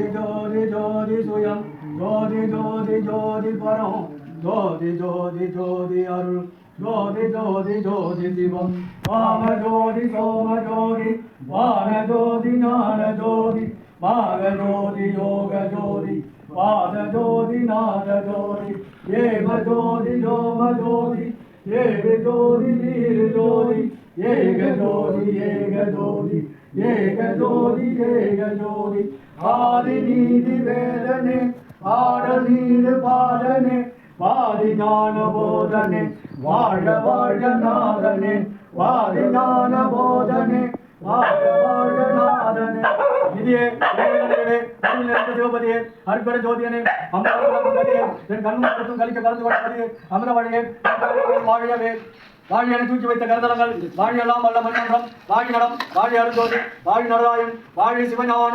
ஜோதி ஜோதி ஜோதி சுயம் ஜோதி ஜோதி ஜோதி பரம் ஜோதி ஜோதி ஜோதி அருள் ஜோதி ஜோதி ஜோதி சிவம் வாம ஜோதி சோம ஜோதி வான ஜோதி ஞான ஜோதி மாக ஜோதி யோக ஜோதி வாத ஜோதி நாத ஜோதி ஏவ ஜோதி யோம ஜோதி ஏக ஜோதி வீர ஜோதி ஏக ஜோதி ஏக ஜோதி ஏக ஜோதி ஏக ஜோதி ஆதி நீதி வேதனே ஆடல் நீடு பாடனே வாதி ஞான போதனே வாழ வாழ நாதனே வாதி ஞான போதனே வாழ வாழ நாதனே நிதியே சிவபதியே அற்பர ஜோதியனே அமரவதியே என் கண்ணும் கலிக்க கலந்து கொண்டபதியே அமரவழியே வாழியவே வாழியனை தூக்கி வைத்த கருதலங்கள் வாழியெல்லாம் வல்ல மன்னன்றம் வாழி நடம் வாழி அருந்தோதி வாழி நடராயன் வாழி சிவஞான